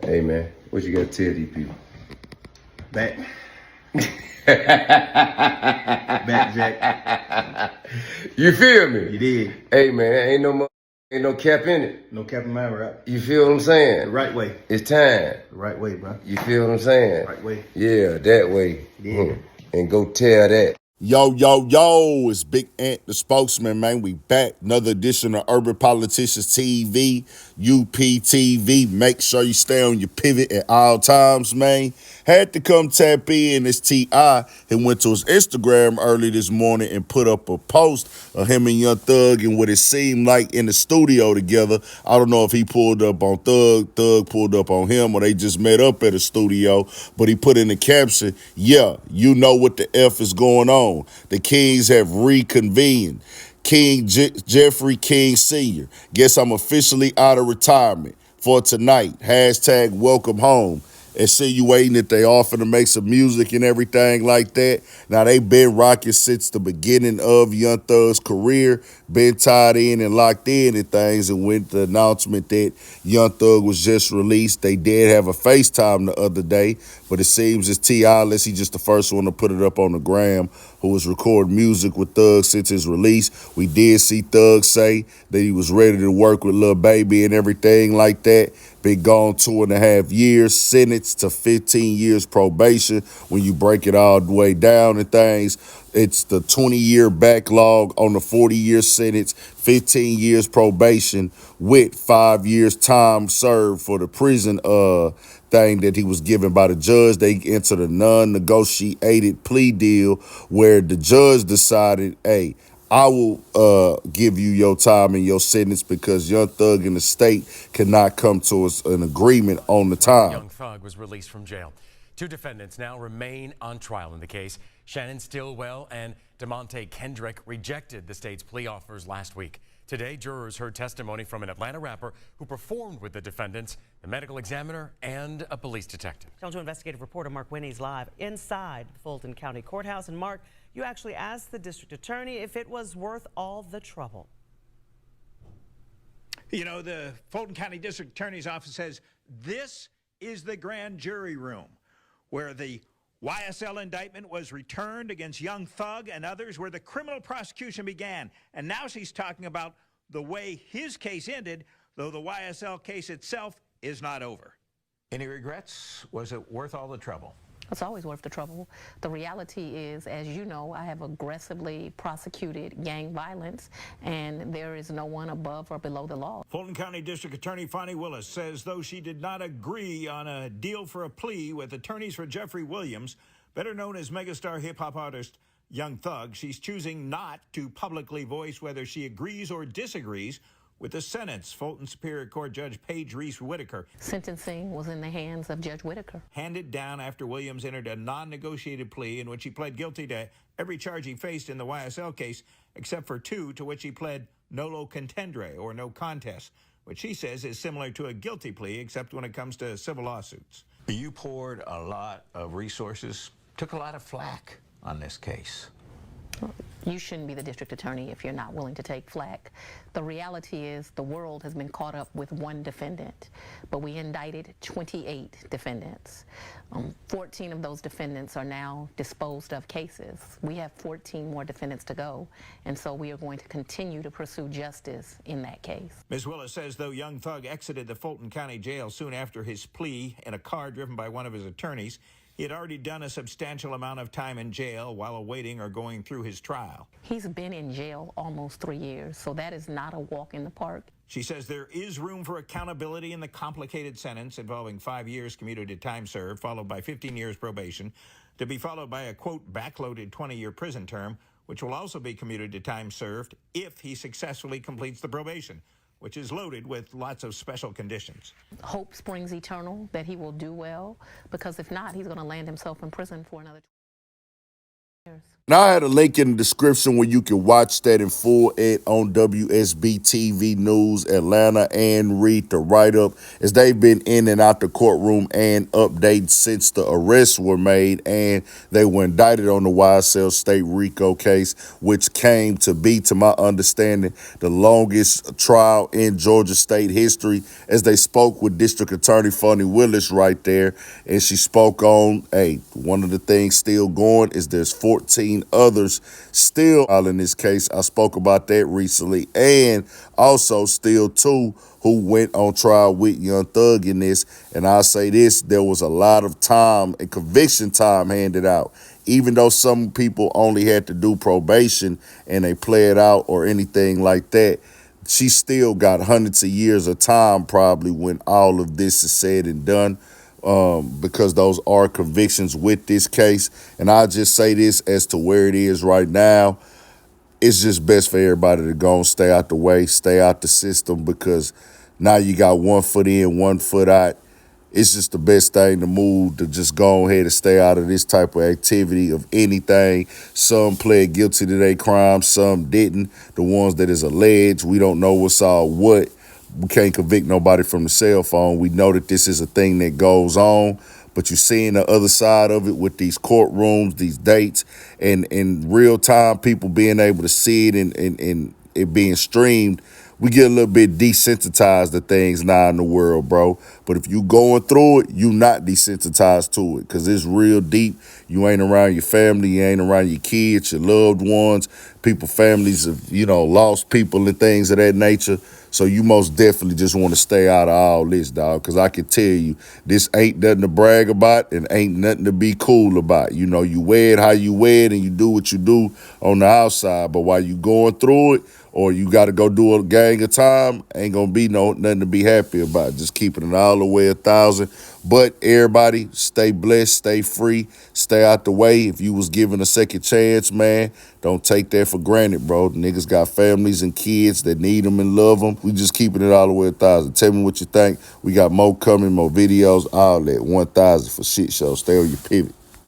Hey, man, what you got to tell these people? Back. Back, Jack. You feel me? You did. Hey, man, ain't no cap in it. No cap in my rap. You feel what I'm saying? The right way. It's time. The right way, bro. You feel what I'm saying? Right way. Yeah, that way. Yeah. And go tell that. Yo, yo, yo, it's Big Ant, the spokesman, man. We back. Another edition of Urban Politicians TV, UPTV. Make sure you stay on your pivot at all times, man. Had to come tap in. It's T.I. He went to his Instagram early this morning and put up a post of him and Young Thug and what it seemed like in the studio together. I don't know if he pulled up on Thug, Thug pulled up on him, or they just met up at a studio. But he put in the caption, yeah, you know what the F is going on. The Kings have reconvened. King Jeffrey King Sr. Guess I'm officially out of retirement for tonight. Hashtag welcome home. Insinuating that they offer to make some music and everything like that. Now, they been rocking since the beginning of Young Thug's career, been tied in and locked in and things, and with the announcement that Young Thug was just released, they did have a FaceTime the other day, but it seems it's T.I., unless he's just the first one to put it up on the gram, who was recording music with Thug since his release. We did see Thug say that he was ready to work with Lil Baby and everything like that. Been gone 2.5 years, sentenced to 15 years probation. When you break it all the way down and things, it's the 20-year backlog on the 40-year sentence, 15 years probation with 5 years time served for the prison thing that he was given by the judge. They entered a non-negotiated plea deal where the judge decided, hey, I will give you your time and your sentence because Young Thug and the state cannot come to an agreement on the time. Young Thug was released from jail. Two defendants now remain on trial in the case. Shannon Stillwell and DeMonte Kendrick rejected the state's plea offers last week. Today, jurors heard testimony from an Atlanta rapper who performed with the defendants, the medical examiner, and a police detective. Channel 2 investigative reporter Mark Winnie's live inside the Fulton County Courthouse. And Mark, you actually asked the district attorney if it was worth all the trouble. You know, the Fulton County District Attorney's Office says this is the grand jury room where the YSL indictment was returned against Young Thug and others, where the criminal prosecution began. And now she's talking about the way his case ended, though the YSL case itself is not over. Any regrets? Was it worth all the trouble? It's always worth the trouble. The reality is, as you know, I have aggressively prosecuted gang violence, and there is no one above or below the law. Fulton County District Attorney Fani Willis says though she did not agree on a deal for a plea with attorneys for Jeffrey Williams, better known as megastar hip-hop artist Young Thug, she's choosing not to publicly voice whether she agrees or disagrees with the sentence. Fulton Superior Court Judge Paige Reese Whitaker. Sentencing was in the hands of Judge Whitaker. Handed down after Williams entered a non-negotiated plea in which he pled guilty to every charge he faced in the YSL case, except for two to which he pled nolo contendere, or no contest, which she says is similar to a guilty plea, except when it comes to civil lawsuits. You poured a lot of resources, took a lot of flack on this case. You shouldn't be the district attorney if you're not willing to take flack. The reality is the world has been caught up with one defendant, but we indicted 28 defendants. 14 of those defendants are now disposed of cases. We have 14 more defendants to go, and so we are going to continue to pursue justice in that case. Ms. Willis says though Young Thug exited the Fulton County Jail soon after his plea in a car driven by one of his attorneys, he had already done a substantial amount of time in jail while awaiting or going through his trial. He's been in jail almost 3 years, so that is not a walk in the park. She says there is room for accountability in the complicated sentence involving 5 years commuted to time served, followed by 15 years probation, to be followed by a, quote, backloaded 20-year prison term, which will also be commuted to time served if he successfully completes the probation, which is loaded with lots of special conditions. Hope springs eternal that he will do well, because if not, he's going to land himself in prison for another Now, I had a link in the description where you can watch that in full on WSB TV News Atlanta and read the write-up as they've been in and out the courtroom and updates since the arrests were made and they were indicted on the YSL State RICO case, which came to be, to my understanding, the longest trial in Georgia State history, as they spoke with District Attorney Fani Willis right there. And she spoke on, hey, one of the things still going is there's 14 others still in this case. I spoke about that recently. And also still 2 who went on trial with Young Thug in this. And I'll say this, there was a lot of time and conviction time handed out. Even though some people only had to do probation and they play it out or anything like that, she still got hundreds of years of time probably when all of this is said and done. Because those are convictions with this case. And I'll just say this as to where it is right now. It's just best for everybody to go and stay out the way, stay out the system, because now you got 1 foot in, 1 foot out. It's just the best thing to move, to just go ahead and stay out of this type of activity of anything. Some pled guilty to their crimes, some didn't. The ones that is alleged, we don't know what's all what. We can't convict nobody from the cell phone. We know that this is a thing that goes on, but you're seeing the other side of it with these courtrooms, these dates, and in real time, people being able to see it and it being streamed. We get a little bit desensitized to things now in the world, bro. But if you going through it, you not desensitized to it, because it's real deep. You ain't around your family, you ain't around your kids, your loved ones, people, families of, lost people and things of that nature. So you most definitely just want to stay out of all this, dog, because I can tell you, this ain't nothing to brag about and ain't nothing to be cool about. You wear it how you wear it and you do what you do on the outside. But while you going through it, or you got to go do a gang of time, ain't going to be nothing to be happy about. Just keeping it all the way 1,000. But everybody, stay blessed, stay free, stay out the way. If you was given a second chance, man, don't take that for granted, bro. Niggas got families and kids that need them and love them. We just keeping it all the way 1,000. Tell me what you think. We got more coming, more videos, all that. 1,000 for shit show. Stay on your pivot.